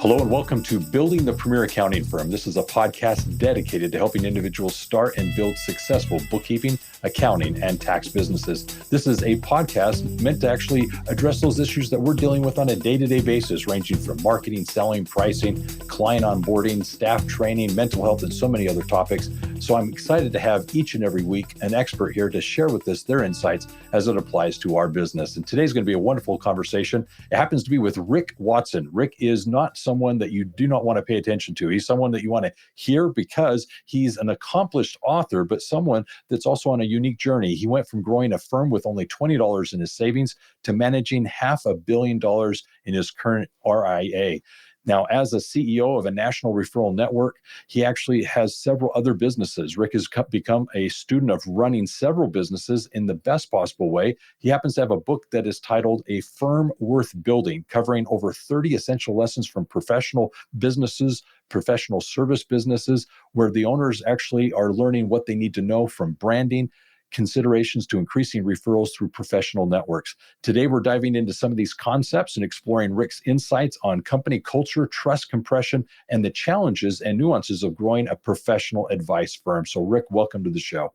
Hello and welcome to Building the Premier Accounting Firm. This is a podcast dedicated to helping individuals start and build successful bookkeeping, accounting, and tax businesses. This is a podcast meant to actually address those issues that we're dealing with on a day-to-day basis, ranging from marketing, selling, pricing, client onboarding, staff training, mental health, and so many other topics. So I'm excited to have each and every week an expert here to share with us their insights as it applies to our business. And today's going to be a wonderful conversation. It happens to be with Rick Watson. Rick is not someone that you do not want to pay attention to. He's someone that you want to hear because he's an accomplished author, but someone that's also on a unique journey. He went from growing a firm with only $20 in his savings to managing $500 million in his current RIA. Now, as a CEO of a national referral network, he actually has several other businesses. Rick has become a student of running several businesses in the best possible way. He happens to have a book that is titled A Firm Worth Building, covering over 30 essential lessons from professional businesses, professional service businesses, where the owners actually are learning what they need to know from branding, considerations to increasing referrals through professional networks. Today, we're diving into some of these concepts and exploring Rick's insights on company culture, trust compression, and the challenges and nuances of growing a professional advice firm. So, Rick, welcome to the show.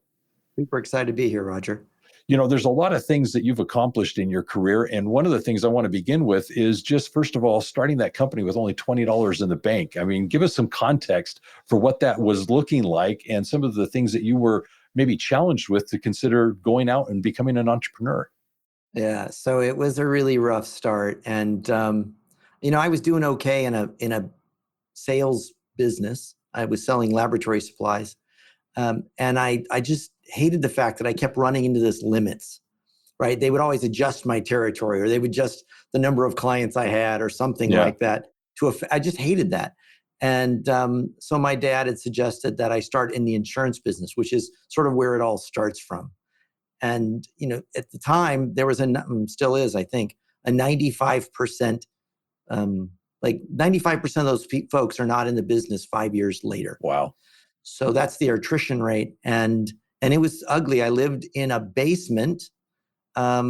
Super excited to be here, Roger. You know, there's a lot of things that you've accomplished in your career. And one of the things I want to begin with is just, first of all, starting that company with only $20 in the bank. I mean, give us some context for what that was looking like and some of the things that you were maybe challenged with to consider going out and becoming an entrepreneur. Yeah, so it was a really rough start. And, I was doing okay in a sales business. I was selling laboratory supplies. And I just hated the fact that I kept running into this limits, right? They would always adjust my territory, or they would adjust the number of clients I had or something like that. I just hated that. And so my dad had suggested that I start in the insurance business, which is sort of where it all starts from. And, at the time, there was still is, I think, a 95%, 95% of those folks are not in the business 5 years later. Wow. So that's the attrition rate. And it was ugly. I lived in a basement, a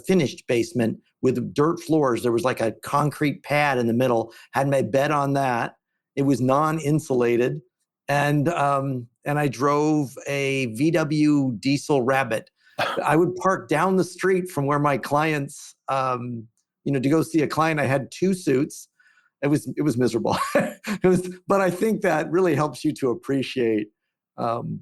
finished basement with dirt floors. There was like a concrete pad in the middle, had my bed on that. It was non-insulated. And I drove a VW diesel Rabbit. I would park down the street from where my clients, to go see a client. I had 2 suits. It was miserable. But I think that really helps you to appreciate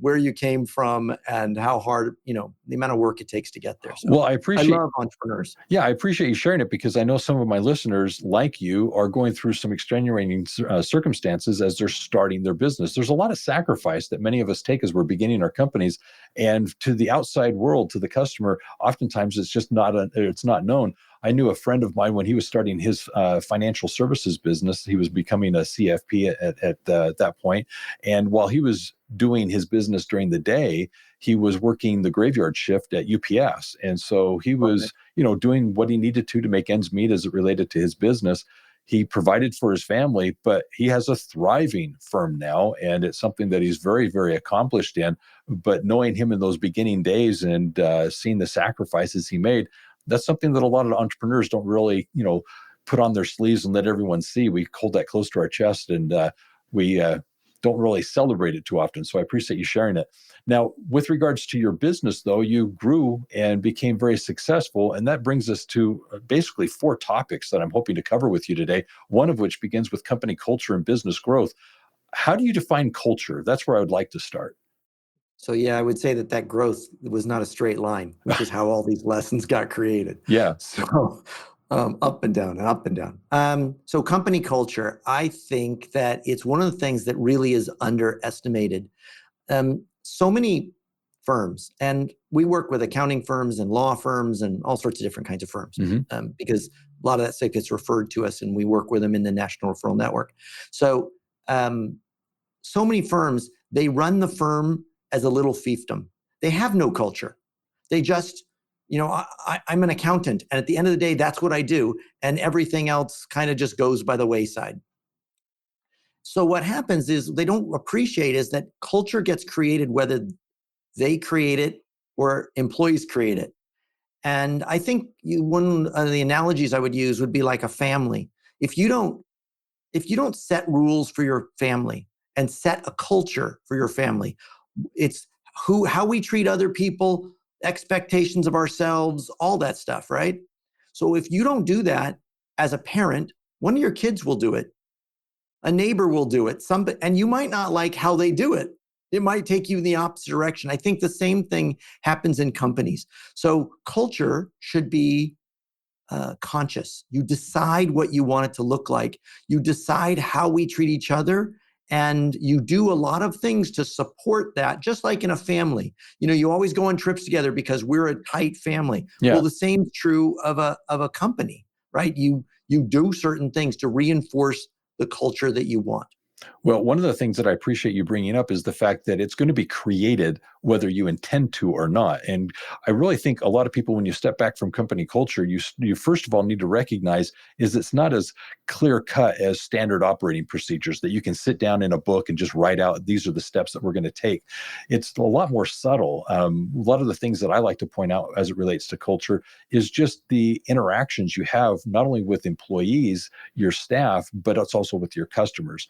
where you came from and how hard, the amount of work it takes to get there. So well, I love entrepreneurs. Yeah, I appreciate you sharing it because I know some of my listeners, like you, are going through some extenuating circumstances as they're starting their business. There's a lot of sacrifice that many of us take as we're beginning our companies, and to the outside world, to the customer, oftentimes it's just it's not known. I knew a friend of mine when he was starting his financial services business. He was becoming a CFP at that point, and while he was doing his business during the day, he was working the graveyard shift at UPS. And so he was, doing what he needed to make ends meet as it related to his business. He provided for his family, but he has a thriving firm now, and it's something that he's very, very accomplished in. But knowing him in those beginning days and seeing the sacrifices he made, that's something that a lot of entrepreneurs don't really, put on their sleeves and let everyone see. We hold that close to our chest, and we don't really celebrate it too often. So I appreciate you sharing it. Now, with regards to your business, though, you grew and became very successful. And that brings us to basically 4 topics that I'm hoping to cover with you today, one of which begins with company culture and business growth. How do you define culture? That's where I would like to start. So, I would say that growth was not a straight line, which is how all these lessons got created. Yeah. So up and down and up and down. So company culture, I think that it's one of the things that really is underestimated. So many firms, and we work with accounting firms and law firms and all sorts of different kinds of firms, because a lot of that stuff gets referred to us, and we work with them in the National Referral Network. So, so many firms, they run the firm as a little fiefdom. They have no culture. They just, I'm an accountant, and at the end of the day, that's what I do, and everything else kind of just goes by the wayside. So what happens is they don't appreciate is that culture gets created whether they create it or employees create it. And I think one of the analogies I would use would be like a family. If you don't set rules for your family and set a culture for your family, it's how we treat other people, expectations of ourselves, all that stuff, right? So if you don't do that as a parent, one of your kids will do it. A neighbor will do it. And you might not like how they do it. It might take you in the opposite direction. I think the same thing happens in companies. So culture should be conscious. You decide what you want it to look like. You decide how we treat each other. And you do a lot of things to support that, just like in a family. You always go on trips together because we're a tight family. Yeah. Well, the same is true of a company, right? You do certain things to reinforce the culture that you want. Well, one of the things that I appreciate you bringing up is the fact that it's going to be created whether you intend to or not. And I really think a lot of people, when you step back from company culture, you first of all need to recognize is it's not as clear cut as standard operating procedures that you can sit down in a book and just write out, these are the steps that we're going to take. It's a lot more subtle. A lot of the things that I like to point out as it relates to culture is just the interactions you have, not only with employees, your staff, but it's also with your customers.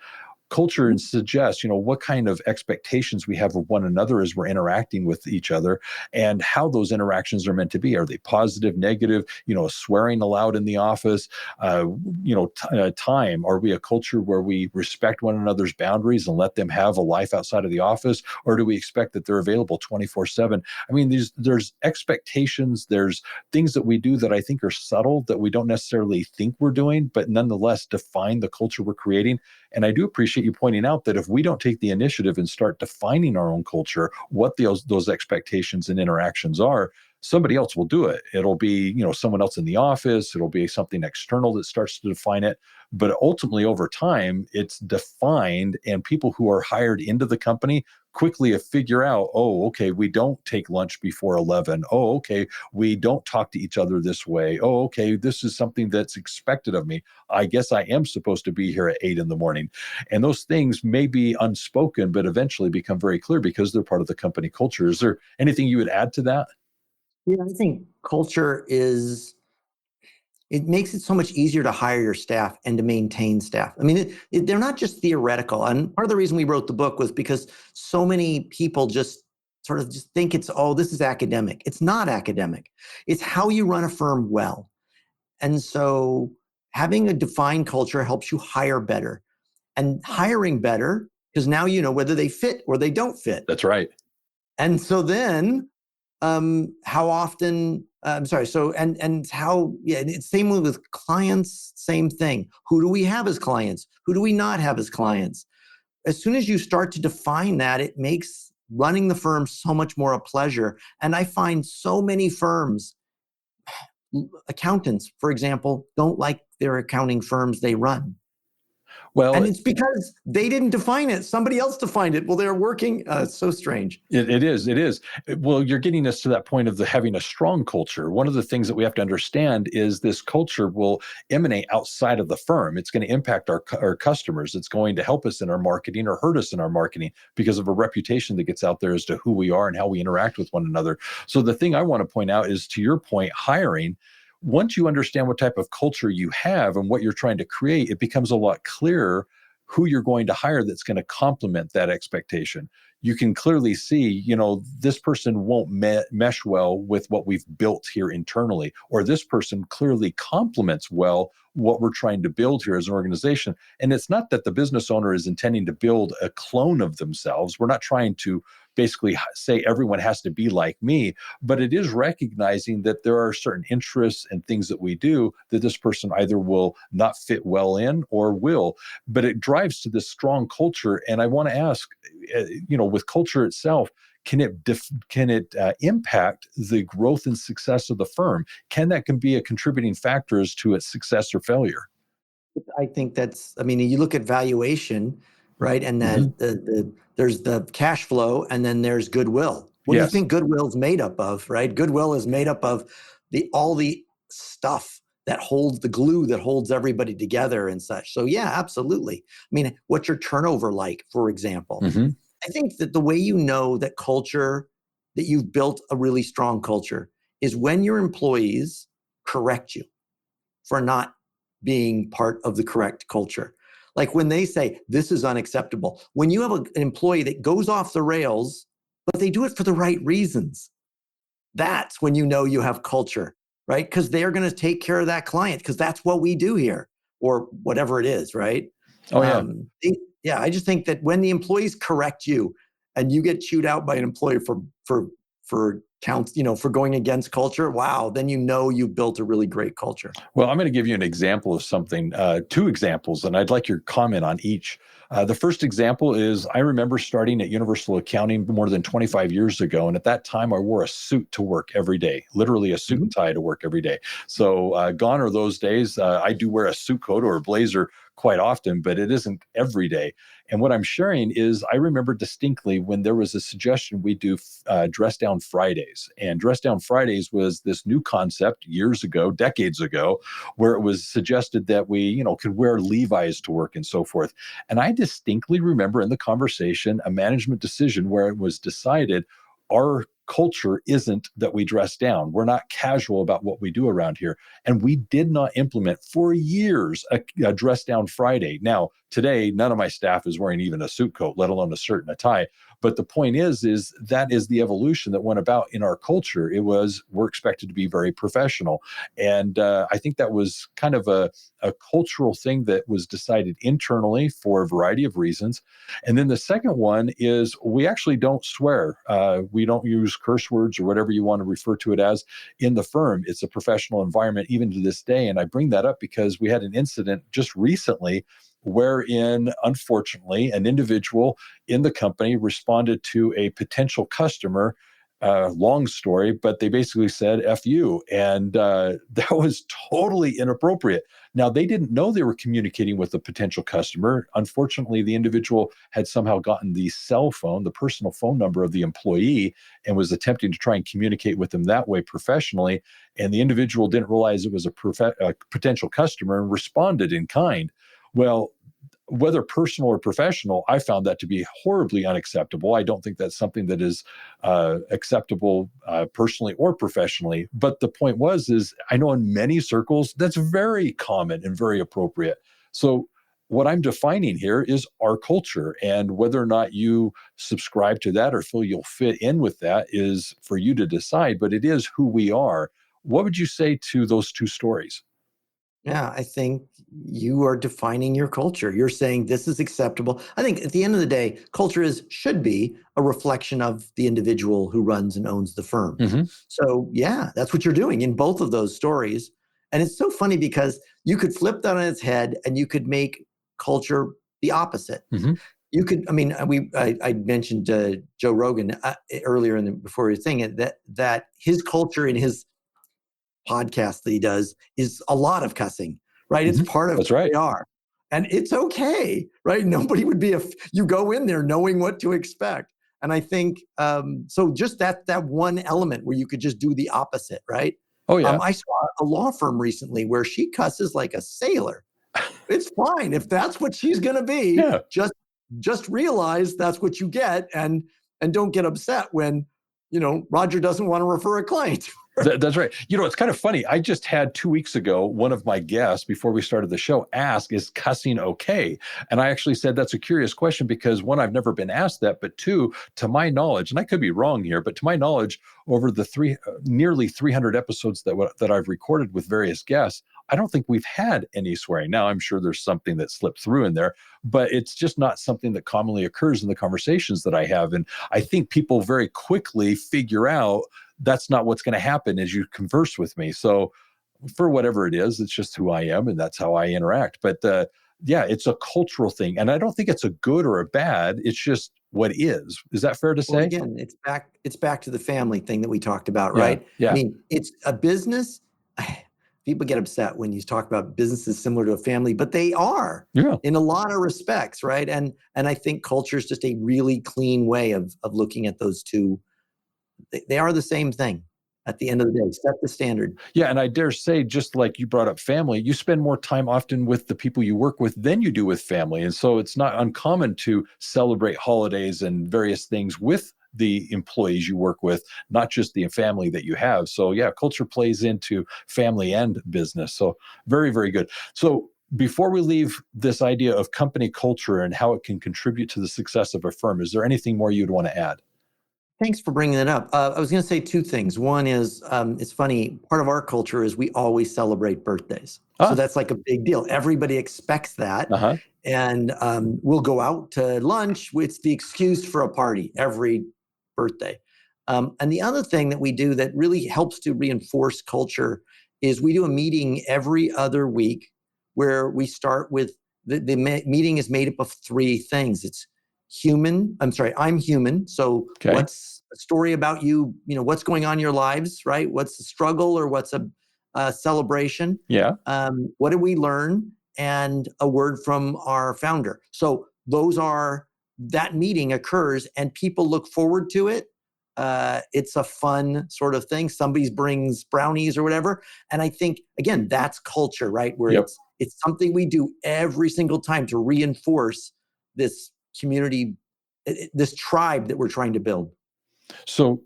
Culture and suggest, what kind of expectations we have of one another as we're interacting with each other and how those interactions are meant to be. Are they positive, negative, swearing aloud in the office, time? Are we a culture where we respect one another's boundaries and let them have a life outside of the office? Or do we expect that they're available 24/7? I mean, there's expectations, there's things that we do that I think are subtle that we don't necessarily think we're doing, but nonetheless define the culture we're creating. And I do appreciate you pointing out that if we don't take the initiative and start defining our own culture, what those expectations and interactions are, somebody else will do it. It'll be, someone else in the office. It'll be something external that starts to define it. But ultimately, over time, it's defined, and people who are hired into the company quickly figure out, oh, okay, we don't take lunch before 11. Oh, okay, we don't talk to each other this way. Oh, okay, this is something that's expected of me. I guess I am supposed to be here at 8 in the morning. And those things may be unspoken, but eventually become very clear because they're part of the company culture. Is there anything you would add to that? Yeah, I think culture it makes it so much easier to hire your staff and to maintain staff. I mean, they're not just theoretical. And part of the reason we wrote the book was because so many people just sort of just think this is academic. It's not academic. It's how you run a firm well. And so having a defined culture helps you hire better. And hiring better, because now you know whether they fit or they don't fit. That's right. And so then how often I'm sorry, so and how, yeah, it's same with clients, same thing. Who do we have as clients? Who do we not have as clients? As soon as you start to define that, it makes running the firm so much more a pleasure. And I find so many firms, accountants, for example, don't like their accounting firms they run. Well, And it's because they didn't define it. Somebody else defined it. Well, they're working. It's so strange. it is. It is. Well, you're getting us to that point of having a strong culture. One of the things that we have to understand is this culture will emanate outside of the firm. It's going to impact our customers. It's going to help us in our marketing or hurt us in our marketing because of a reputation that gets out there as to who we are and how we interact with one another. So the thing I want to point out is, to your point, hiring. Once you understand what type of culture you have and what you're trying to create, it becomes a lot clearer who you're going to hire that's going to complement that expectation. You can clearly see, this person won't mesh well with what we've built here internally, or this person clearly complements well what we're trying to build here as an organization. And it's not that the business owner is intending to build a clone of themselves. We're not trying to basically say everyone has to be like me, but it is recognizing that there are certain interests and things that we do that this person either will not fit well in or will. But it drives to this strong culture. And I want to ask, with culture itself, can it impact the growth and success of the firm? Can be a contributing factor as to its success or failure? I think you look at valuation, right? And Mhm. that there's the cash flow and then there's goodwill. What do you Yes. think goodwill is made up of, right? Goodwill is made up of all the stuff that holds the glue that holds everybody together and such. So yeah, absolutely. I mean, what's your turnover like, for example? Mhm. I think that the way you know that you've built a really strong culture is when your employees correct you for not being part of the correct culture. Like when they say this is unacceptable, when you have an employee that goes off the rails, but they do it for the right reasons, that's when you know you have culture, right? Because they're going to take care of that client because that's what we do here, or whatever it is, right? Oh, yeah. Yeah, I just think that when the employees correct you and you get chewed out by an employee for counts, for going against culture, wow, then you know you built a really great culture. Well, I'm going to give you an example of something, two examples, and I'd like your comment on each. The first example is I remember starting at Universal Accounting more than 25 years ago. And at that time, I wore a suit to work every day, literally a suit and tie to work every day. So gone are those days. I do wear a suit coat or a blazer quite often, but it isn't every day. And what I'm sharing is I remember distinctly when there was a suggestion we do Dress Down Fridays. And Dress Down Fridays was this new concept years ago, decades ago, where it was suggested that we, could wear Levi's to work and so forth. And I distinctly remember in the conversation a management decision where it was decided our culture isn't that we dress down. We're not casual about what we do around here. And we did not implement for years a dress down Friday. Now, today, none of my staff is wearing even a suit coat, let alone a shirt and a tie. But the point is that is the evolution that went about in our culture. It was, we're expected to be very professional. And I think that was kind of a cultural thing that was decided internally for a variety of reasons. And then the second one is we actually don't swear. We don't use curse words or whatever you want to refer to it as in the firm. It's a professional environment even to this day. And I bring that up because we had an incident just recently wherein, unfortunately, an individual in the company responded to a potential customer. Long story, but they basically said F you. And that was totally inappropriate. Now, they didn't know they were communicating with a potential customer. Unfortunately, the individual had somehow gotten the cell phone, the personal phone number of the employee, and was attempting to try and communicate with them that way professionally. And the individual didn't realize it was a potential customer and responded in kind. Well, whether personal or professional, I found that to be horribly unacceptable. I don't think that's something that is acceptable personally or professionally. But the point is I know in many circles, that's very common and very appropriate. So what I'm defining here is our culture, and whether or not you subscribe to that or feel you'll fit in with that is for you to decide, but it is who we are. What would you say to those two stories? Yeah, I think you are defining your culture. You're saying this is acceptable. I think at the end of the day, culture should be a reflection of the individual who runs and owns the firm. Mm-hmm. So yeah, that's what you're doing in both of those stories. And it's so funny because you could flip that on its head and you could make culture the opposite. Mm-hmm. You could, I mentioned Joe Rogan earlier before he was saying it, that his culture in his podcast that he does is a lot of cussing, right? Mm-hmm. It's part of That's who right. they are. And it's okay, right? Nobody would be, you go in there knowing what to expect. And I think, so just that one element where you could just do the opposite, right? Oh, yeah. I saw a law firm recently where she cusses like a sailor. It's fine. If that's what she's going to be, Yeah. just realize that's what you get and don't get upset when, Roger doesn't want to refer a client. That's right. It's kind of funny. I just had 2 weeks ago, one of my guests before we started the show ask, is cussing okay? And I actually said, that's a curious question because one, I've never been asked that, but two, to my knowledge, and I could be wrong here, but to my knowledge, over the nearly 300 episodes that I've recorded with various guests, I don't think we've had any swearing. Now, I'm sure there's something that slipped through in there, but it's just not something that commonly occurs in the conversations that I have. And I think people very quickly figure out that's not what's going to happen as you converse with me. So for whatever it is, it's just who I am and that's how I interact. But yeah, it's a cultural thing. And I don't think it's a good or a bad. It's just what is. Is that fair to say? Well, again, it's back to the family thing that we talked about, Yeah, right? yeah. I mean, it's a business. People get upset when you talk about businesses similar to a family, but they are in a lot of respects, right? And I think culture is just a really clean way of looking at those two. They are the same thing at the end of the day. Set the standard. Yeah, and I dare say, just like you brought up family, you spend more time often with the people you work with than you do with family. And so it's not uncommon to celebrate holidays and various things with the employees you work with, not just the family that you have. So yeah, culture plays into family and business. So very, very good. So before we leave this idea of company culture and how it can contribute to the success of a firm, is there anything more you'd want to add? Thanks for bringing it up. I was going to say two things. One is, it's funny, part of our culture is we always celebrate birthdays. So Ah, that's like a big deal. Everybody expects that. uh-huh. And we'll go out to lunch. It's the excuse for a party every birthday. And the other thing that we do that really helps to reinforce culture is we do a meeting every other week where we start with the meeting is made up of three things. It's I'm human. So Okay. what's a story about you? What's going on in your lives, right? What's a struggle or what's a celebration? Yeah. What did we learn? And a word from our founder. So that meeting occurs and people look forward to it. It's a fun sort of thing. Somebody brings brownies or whatever. And I think, again, that's culture, right? Where Yep. it's something we do every single time to reinforce this community, this tribe that we're trying to build. So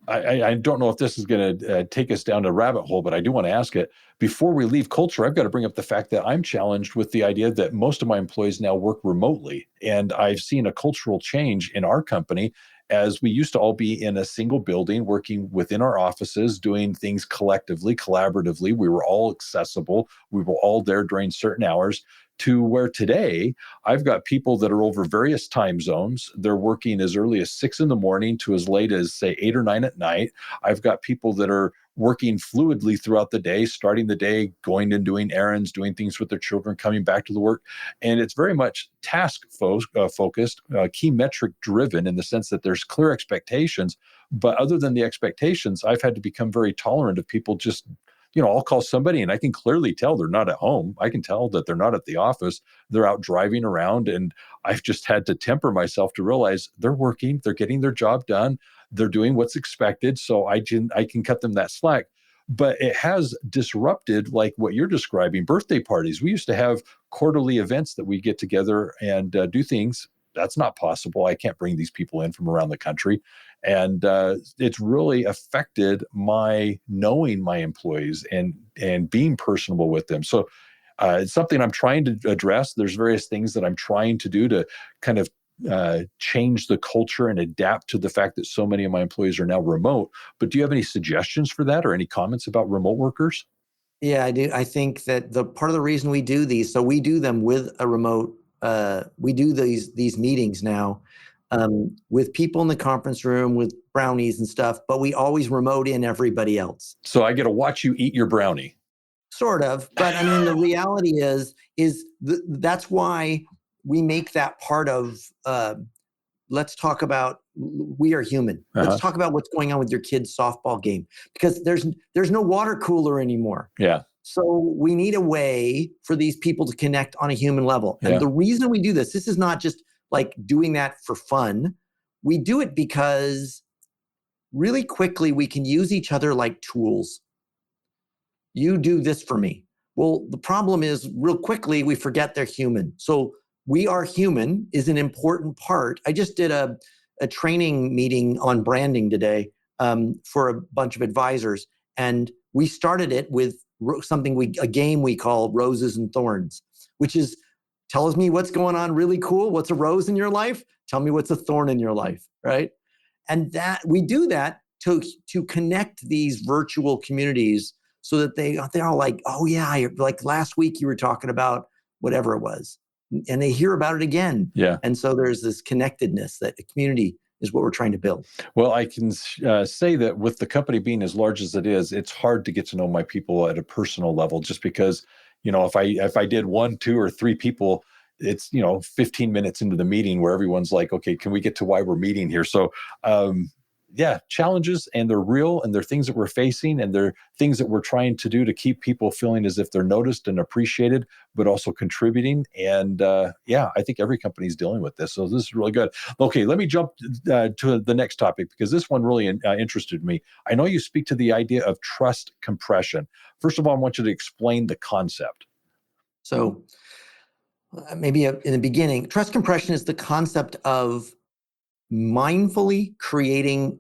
I don't know if this is going to take us down a rabbit hole, but I do want to ask it. Before we leave culture, I've got to bring up the fact that I'm challenged with the idea that most of my employees now work remotely. And I've seen a cultural change in our company as we used to all be in a single building, working within our offices, doing things collectively, collaboratively. We were all accessible. We were all there during certain hours. To where today I've got people that are over various time zones. They're working as early as 6 in the morning to as late as, say, 8 or 9 at night. I've got people that are working fluidly throughout the day, starting the day, going and doing errands, doing things with their children, coming back to the work. And it's very much focused, key metric driven in the sense that there's clear expectations. But other than the expectations, I've had to become very tolerant of people just, I'll call somebody and I can clearly tell they're not at home. I can tell that they're not at the office. They're out driving around. And I've just had to temper myself to realize they're working, they're getting their job done, they're doing what's expected. So I can cut them that slack. But it has disrupted, like what you're describing, birthday parties. We used to have quarterly events that we get together and do things. That's not possible. I can't bring these people in from around the country. And it's really affected my knowing my employees and being personable with them. So it's something I'm trying to address. There's various things that I'm trying to do to kind of change the culture and adapt to the fact that so many of my employees are now remote. But do you have any suggestions for that or any comments about remote workers? Yeah, I do. I think that the part of the reason we do these, so we do them with a remote. We do these meetings now with people in the conference room with brownies and stuff, but we always remote in everybody else. So I get to watch you eat your brownie. Sort of, but I mean, the reality that's why we make that part of. Let's talk about we are human. Let's Uh-huh. talk about what's going on with your kid's softball game because there's no water cooler anymore. Yeah. So we need a way for these people to connect on a human level. And Yeah. the reason we do this is not just like doing that for fun. We do it because really quickly we can use each other like tools. You do this for me. Well, the problem is real quickly we forget they're human. So we are human is an important part. I just did a training meeting on branding today for a bunch of advisors. And we started it with a game we call Roses and Thorns, which is tells me what's going on really cool. What's a rose in your life? Tell me what's a thorn in your life, right? And that we do that to connect these virtual communities so that they're all like, oh yeah, like last week you were talking about whatever it was, and they hear about it again. Yeah. And so there's this connectedness that a community is what we're trying to build. Well, I can say that with the company being as large as it is, it's hard to get to know my people at a personal level. Just because, if I did one, two, or three people, it's 15 minutes into the meeting where everyone's like, okay, can we get to why we're meeting here? So, yeah, challenges, and they're real, and they're things that we're facing, and they're things that we're trying to do to keep people feeling as if they're noticed and appreciated, but also contributing. And yeah, I think every company is dealing with this. So this is really good. Okay, let me jump to the next topic because this one really interested me. I know you speak to the idea of trust compression. First of all, I want you to explain the concept. So maybe in the beginning, trust compression is the concept of mindfully creating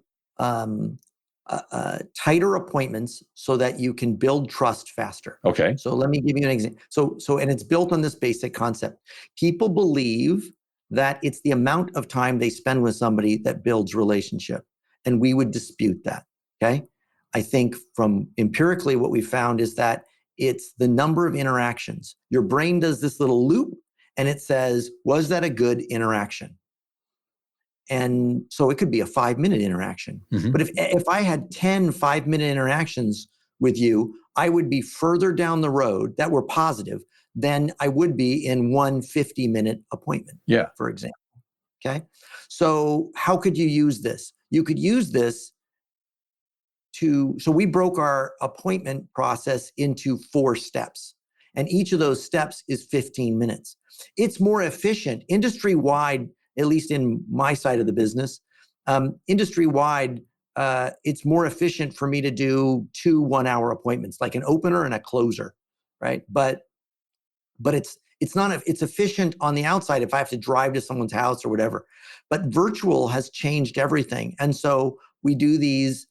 tighter appointments so that you can build trust faster. Okay. So let me give you an example. And it's built on this basic concept. People believe that it's the amount of time they spend with somebody that builds relationship. And we would dispute that. Okay. I think from empirically, what we found is that it's the number of interactions. Your brain does this little loop and it says, was that a good interaction? And so it could be a 5-minute interaction. Mm-hmm. But if I had 10 5-minute interactions with you, I would be further down the road that were positive than I would be in one 50-minute appointment, Yeah. for example. Okay. So how could you use this? You could use this so we broke our appointment process into 4 steps. And each of those steps is 15 minutes. It's more efficient industry-wide, at least in my side of the business, industry-wide, it's more efficient for me to do 2 1-hour appointments, like an opener and a closer, right? But it's efficient on the outside if I have to drive to someone's house or whatever. But virtual has changed everything. And so we do these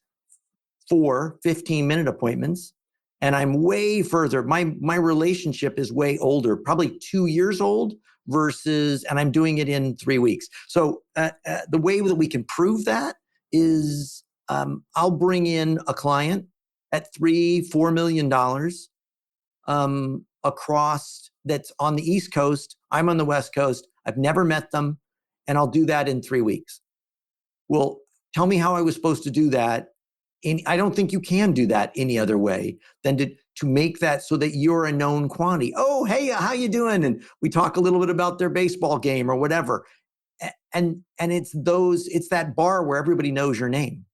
4 15-minute appointments, and I'm way further. My relationship is way older, probably 2 years old and I'm doing it in 3 weeks. So the way that we can prove that is I'll bring in a client at $3-4 million across that's on the East Coast. I'm on the West Coast. I've never met them, and I'll do that in 3 weeks. Well, tell me how I was supposed to do that. I don't think you can do that any other way than to make that so that you're a known quantity. Oh, hey, how you doing? And we talk a little bit about their baseball game or whatever. And it's that bar where everybody knows your name.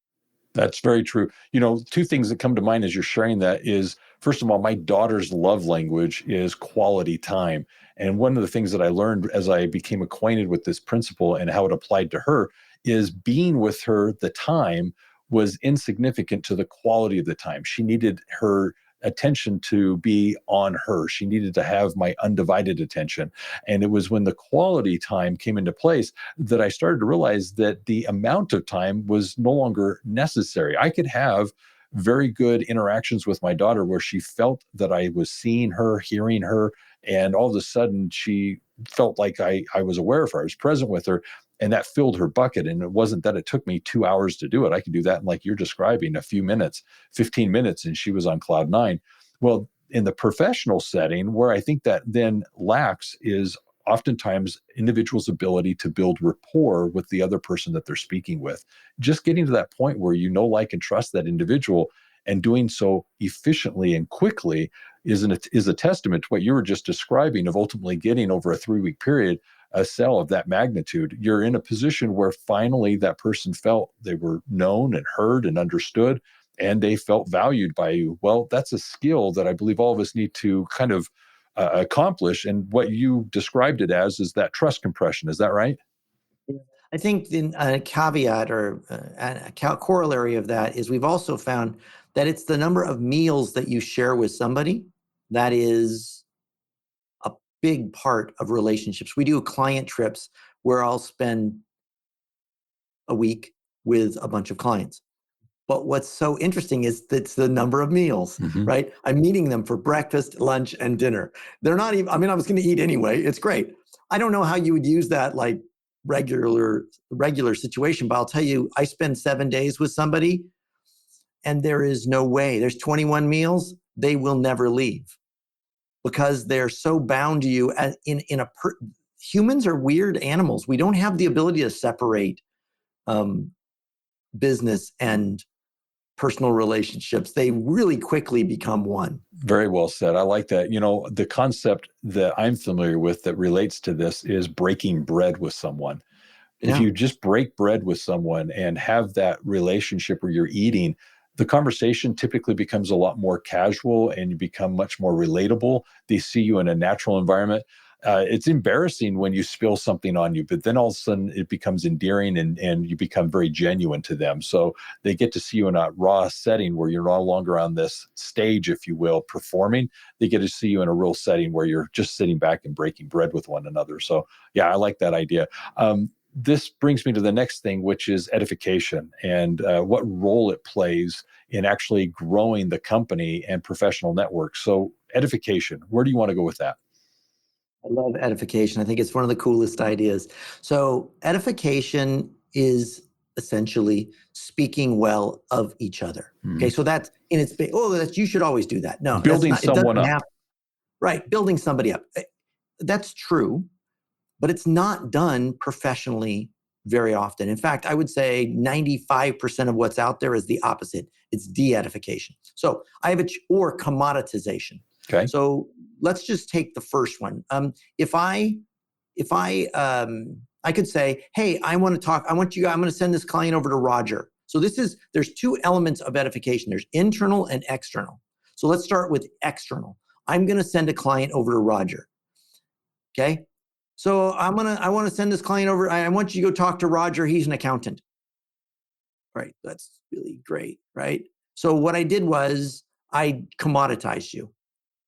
That's very true. 2 things that come to mind as you're sharing that is, first of all, my daughter's love language is quality time. And one of the things that I learned as I became acquainted with this principle and how it applied to her is being with her, the time was insignificant to the quality of the time. She needed her attention to be on her. She needed to have my undivided attention. And it was when the quality time came into place that I started to realize that the amount of time was no longer necessary. I could have very good interactions with my daughter where she felt that I was seeing her, hearing her, and all of a sudden she felt like I was aware of her, I was present with her, and that filled her bucket. And it wasn't that it took me 2 hours to do it. I could do that in, like you're describing, a few minutes, 15 minutes, and she was on cloud 9. Well, in the professional setting, where I think that then lacks is oftentimes individuals' ability to build rapport with the other person that they're speaking with. Just getting to that point where you know, like, and trust that individual, and doing so efficiently and quickly is a testament to what you were just describing of ultimately getting over a 3-week period a sale of that magnitude. You're in a position where finally that person felt they were known and heard and understood, and they felt valued by you. Well, that's a skill that I believe all of us need to kind of accomplish. And what you described it as is that trust compression. Is that right? I think a caveat or a corollary of that is we've also found that it's the number of meals that you share with somebody that is a big part of relationships. We do client trips where I'll spend a week with a bunch of clients. But what's so interesting is that's the number of meals, Mm-hmm. right? I'm meeting them for breakfast, lunch, and dinner. They're not even, I mean, I was going to eat anyway. It's great. I don't know how you would use that like regular situation, but I'll tell you, I spend 7 days with somebody and there is no way. There's 21 meals. They will never leave because they're so bound to you. Humans are weird animals. We don't have the ability to separate business and personal relationships. They really quickly become one. Very well said. I like that. The concept that I'm familiar with that relates to this is breaking bread with someone. Yeah. If you just break bread with someone and have that relationship where you're eating, the conversation typically becomes a lot more casual and you become much more relatable. They see you in a natural environment. It's embarrassing when you spill something on you, but then all of a sudden it becomes endearing and you become very genuine to them. So they get to see you in a raw setting where you're no longer on this stage, if you will, performing. They get to see you in a real setting where you're just sitting back and breaking bread with one another. So yeah, I like that idea. this brings me to the next thing, which is edification and what role it plays in actually growing the company and professional network. So edification, where do you want to go with that? I love edification. I think it's one of the coolest ideas. So edification is essentially speaking well of each other. Okay, so that's in its that's you should always do that. No, Building that's not. It someone doesn't up. happen. Right, building somebody up. That's true, but it's not done professionally very often. In fact, I would say 95% of what's out there is the opposite. It's de-edification. So I have or commoditization. Okay. So let's just take the first one. If I could say, hey, I'm going to send this client over to Roger. So there's two elements of edification. There's internal and external. So let's start with external. I'm going to send a client over to Roger. Okay. So I want to send this client over. I want you to go talk to Roger. He's an accountant. Right. That's really great. Right. So what I did was I commoditized you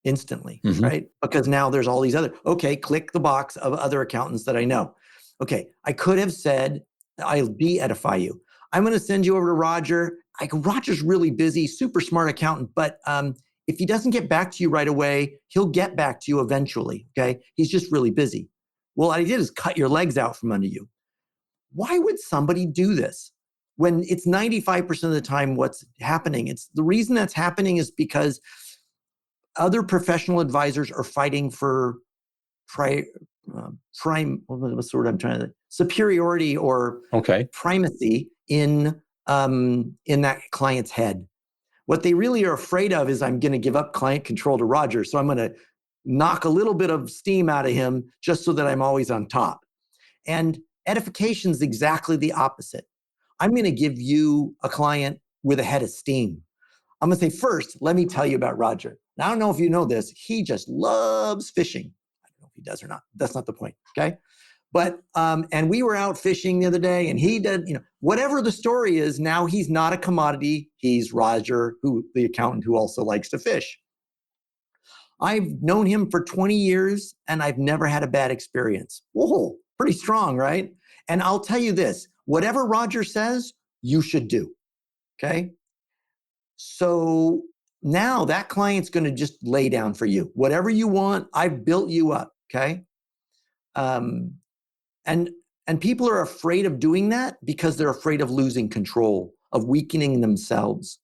instantly, right? Because now there's all these okay, click the box of other accountants that I know. Okay. I could have said, I'll de-edify you. I'm going to send you over to Roger. Roger's really busy, super smart accountant, but if he doesn't get back to you right away, he'll get back to you eventually, okay? He's just really busy. Well, what I did is cut your legs out from under you. Why would somebody do this? When it's 95% of the time what's happening, the reason that's happening is because other professional advisors are fighting for superiority or primacy in that client's head. What they really are afraid of is I'm going to give up client control to Roger, so I'm going to knock a little bit of steam out of him just so that I'm always on top. And edification is exactly the opposite. I'm going to give you a client with a head of steam. I'm going to say, first, let me tell you about Roger. Now, I don't know if you know this. He just loves fishing. I don't know if he does or not. That's not the point, okay? But, and we were out fishing the other day, and he did, whatever the story is, now he's not a commodity. He's Roger, the accountant who also likes to fish. I've known him for 20 years, and I've never had a bad experience. Whoa, pretty strong, right? And I'll tell you this, whatever Roger says, you should do, okay? So now that client's going to just lay down for you. Whatever you want, I've built you up, okay? And people are afraid of doing that because they're afraid of losing control, of weakening themselves.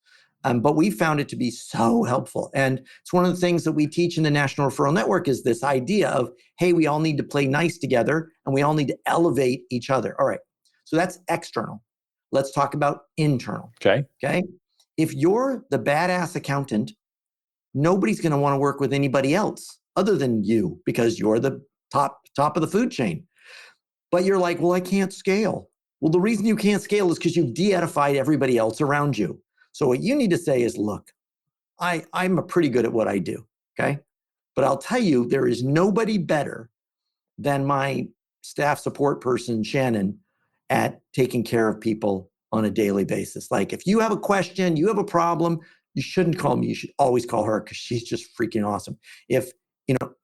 But we found it to be so helpful. And it's one of the things that we teach in the National Referral Network is this idea of, hey, we all need to play nice together and we all need to elevate each other. All right. So that's external. Let's talk about internal. Okay. If you're the badass accountant, nobody's going to want to work with anybody else other than you because you're the top of the food chain. But you're like, well, I can't scale. Well, the reason you can't scale is because you've de-edified everybody else around you. So what you need to say is, look, I'm pretty good at what I do, okay? But I'll tell you, there is nobody better than my staff support person, Shannon, at taking care of people on a daily basis. Like if you have a question, you have a problem, you shouldn't call me. You should always call her because she's just freaking awesome.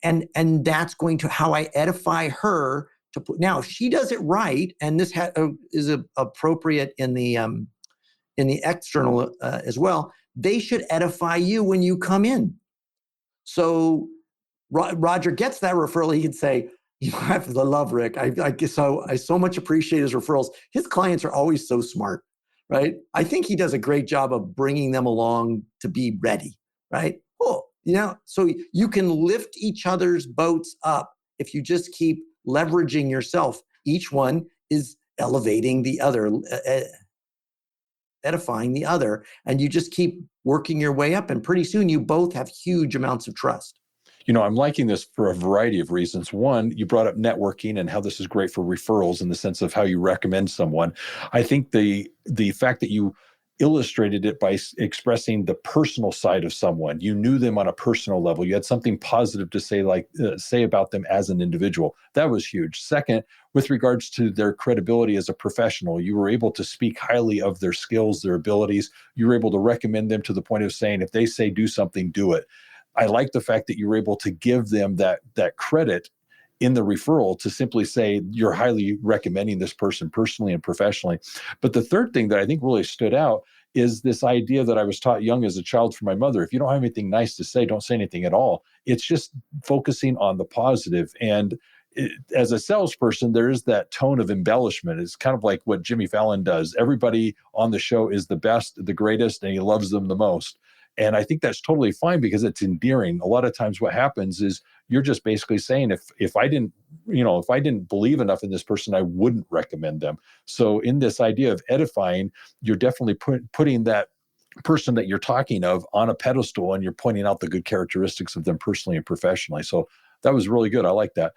And that's going to how I edify her to put. Now, if she does it right, and this is appropriate in the external as well, they should edify you when you come in. So Roger gets that referral. He can say, I have to love Rick. I so much appreciate his referrals. His clients are always so smart, right? I think he does a great job of bringing them along to be ready, right? Cool. So you can lift each other's boats up if you just keep leveraging yourself. Each one is elevating the other, edifying the other, and you just keep working your way up. And pretty soon you both have huge amounts of trust. I'm liking this for a variety of reasons. One, you brought up networking and how this is great for referrals in the sense of how you recommend someone. I think the fact that you illustrated it by expressing the personal side of someone, you knew them on a personal level. You had something positive to say about them as an individual. That was huge. Second, with regards to their credibility as a professional, you were able to speak highly of their skills, their abilities. You were able to recommend them to the point of saying, if they say do something, do it. I like the fact that you were able to give them that credit in the referral to simply say you're highly recommending this person personally and professionally. But the third thing that I think really stood out is this idea that I was taught young as a child from my mother. If you don't have anything nice to say, don't say anything at all. It's just focusing on the positive. And as a salesperson, there is that tone of embellishment. It's kind of like what Jimmy Fallon does. Everybody on the show is the best, the greatest, and he loves them the most. And I think that's totally fine because it's endearing. A lot of times what happens is you're just basically saying if I didn't, if I didn't believe enough in this person, I wouldn't recommend them. So in this idea of edifying, you're definitely putting that person that you're talking of on a pedestal, and you're pointing out the good characteristics of them personally and professionally. So that was really good. I like that.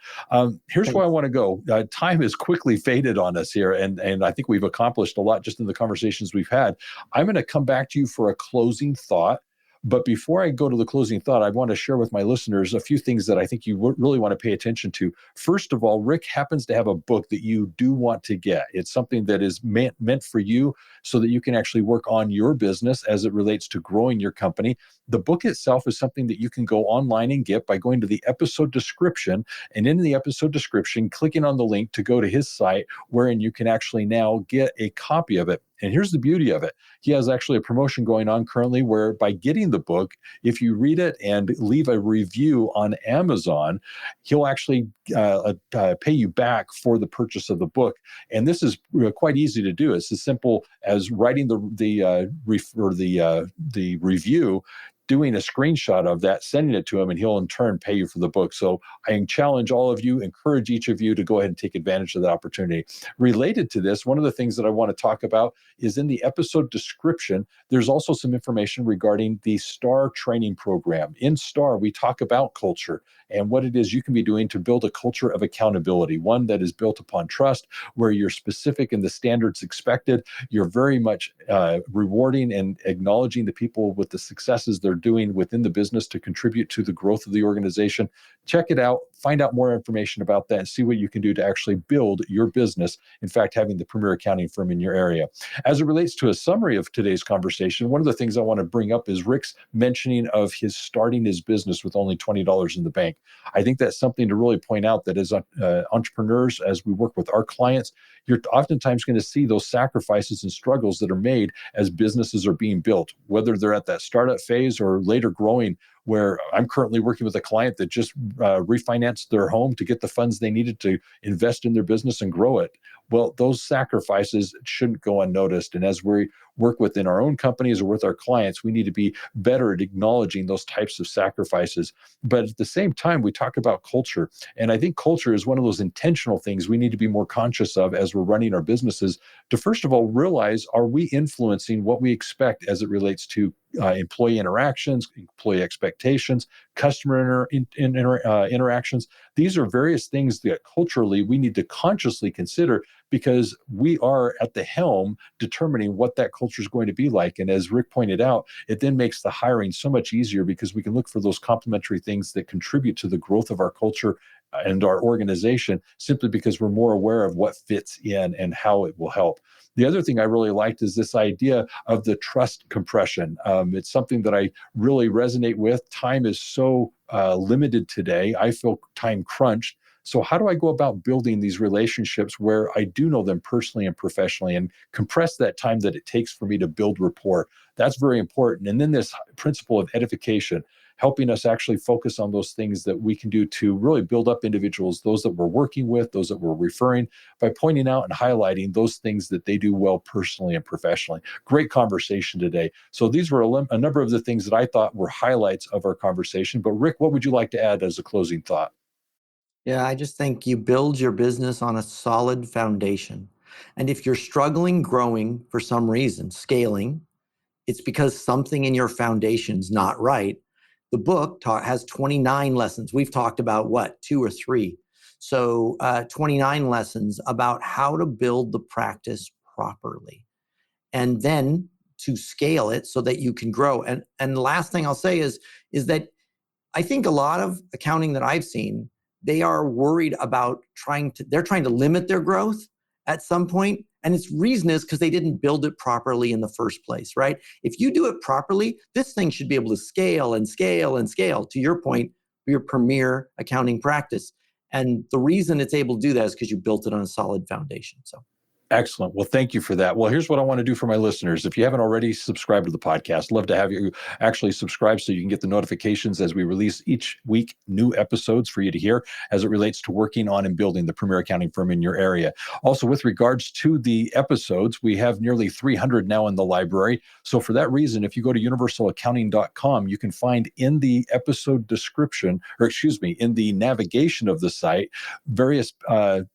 Here's where I want to go. Time has quickly faded on us here, and I think we've accomplished a lot just in the conversations we've had. I'm going to come back to you for a closing thought. But before I go to the closing thought, I want to share with my listeners a few things that I think you really want to pay attention to. First of all, Rick happens to have a book that you do want to get. It's something that is meant for you so that you can actually work on your business as it relates to growing your company. The book itself is something that you can go online and get by going to the episode description. And in the episode description, clicking on the link to go to his site, wherein you can actually now get a copy of it. And here's the beauty of it. He has actually a promotion going on currently where by getting the book, if you read it and leave a review on Amazon, he'll actually pay you back for the purchase of the book. And this is quite easy to do. It's as simple as writing the review, doing a screenshot of that, sending it to him, and he'll in turn pay you for the book. So I challenge all of you, encourage each of you to go ahead and take advantage of that opportunity. Related to this, one of the things that I want to talk about is in the episode description, there's also some information regarding the STAR training program. In STAR, we talk about culture and what it is you can be doing to build a culture of accountability, one that is built upon trust, where you're specific in the standards expected. You're very much rewarding and acknowledging the people with the successes they're doing within the business to contribute to the growth of the organization. Check it out, find out more information about that, and see what you can do to actually build your business. In fact, having the premier accounting firm in your area. As it relates to a summary of today's conversation, one of the things I want to bring up is Rick's mentioning of his starting his business with only $20 in the bank. I think that's something to really point out, that as entrepreneurs, as we work with our clients, you're oftentimes going to see those sacrifices and struggles that are made as businesses are being built, whether they're at that startup phase or later growing, where I'm currently working with a client that just refinanced their home to get the funds they needed to invest in their business and grow it. Well, those sacrifices shouldn't go unnoticed. And as we work within our own companies or with our clients, we need to be better at acknowledging those types of sacrifices. But at the same time, we talk about culture. And I think culture is one of those intentional things we need to be more conscious of as we're running our businesses, to first of all realize, are we influencing what we expect as it relates to employee interactions, employee expectations, customer interactions. These are various things that culturally we need to consciously consider, because we are at the helm determining what that culture is going to be like. And as Rick pointed out, it then makes the hiring so much easier, because we can look for those complementary things that contribute to the growth of our culture and our organization, simply because we're more aware of what fits in and how it will help. The other thing I really liked is this idea of the trust compression. It's something that I really resonate with. Time is so limited today. I feel time crunched. So how do I go about building these relationships where I do know them personally and professionally, and compress that time that it takes for me to build rapport? That's very important. And then this principle of edification, helping us actually focus on those things that we can do to really build up individuals, those that we're working with, those that we're referring, by pointing out and highlighting those things that they do well personally and professionally. Great conversation today. So these were a number of the things that I thought were highlights of our conversation. But Rick, what would you like to add as a closing thought? Yeah, I just think you build your business on a solid foundation. And if you're struggling growing for some reason, scaling, it's because something in your foundation's not right. The book has 29 lessons. We've talked about what, 2 or 3? So 29 lessons about how to build the practice properly, and then to scale it so that you can grow. And the last thing I'll say is that I think a lot of accounting that I've seen, they are worried about they're trying to limit their growth at some point. And its reason is because they didn't build it properly in the first place, right? If you do it properly, this thing should be able to scale and scale and scale, to your point, your premier accounting practice. And the reason it's able to do that is because you built it on a solid foundation. So. Excellent. Well, thank you for that. Well, here's what I want to do for my listeners. If you haven't already subscribed to the podcast, love to have you actually subscribe so you can get the notifications as we release each week new episodes for you to hear as it relates to working on and building the premier accounting firm in your area. Also, with regards to the episodes, we have nearly 300 now in the library. So for that reason, if you go to universalaccounting.com, you can find in the episode description, in the navigation of the site, various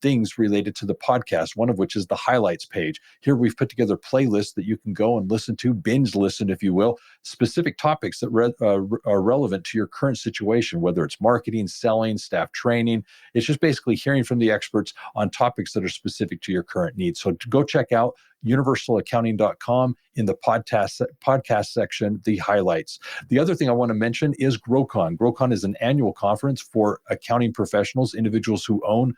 things related to the podcast, one of which is the highlights page. Here we've put together playlists that you can go and listen to, binge listen, if you will, specific topics that are relevant to your current situation, whether it's marketing, selling, staff training. It's just basically hearing from the experts on topics that are specific to your current needs. So go check out universalaccounting.com in the podcast section, the highlights. The other thing I want to mention is GrowCon. GrowCon is an annual conference for accounting professionals, individuals who own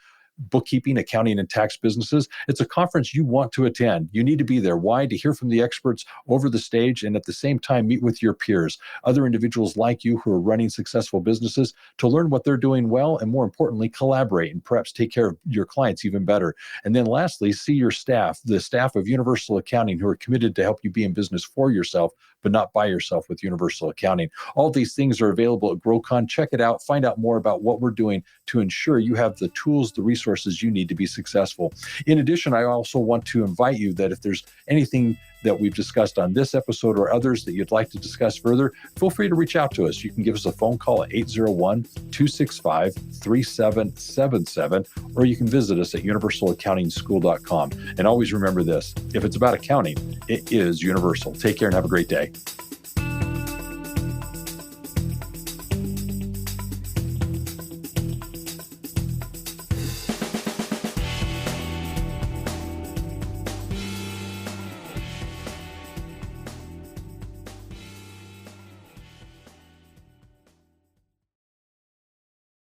bookkeeping, accounting, and tax businesses. It's a conference you want to attend. You need to be there. Why? To hear from the experts over the stage and at the same time meet with your peers, other individuals like you who are running successful businesses, to learn what they're doing well and, more importantly, collaborate and perhaps take care of your clients even better. And then lastly, see your staff, the staff of Universal Accounting, who are committed to help you be in business for yourself, but not by yourself with Universal Accounting. All these things are available at GrowCon. Check it out. Find out more about what we're doing to ensure you have the tools, the resources you need to be successful. In addition, I also want to invite you that if there's anything that we've discussed on this episode or others that you'd like to discuss further, feel free to reach out to us. You can give us a phone call at 801-265-3777, or you can visit us at universalaccountingschool.com. And always remember this, if it's about accounting, it is universal. Take care and have a great day.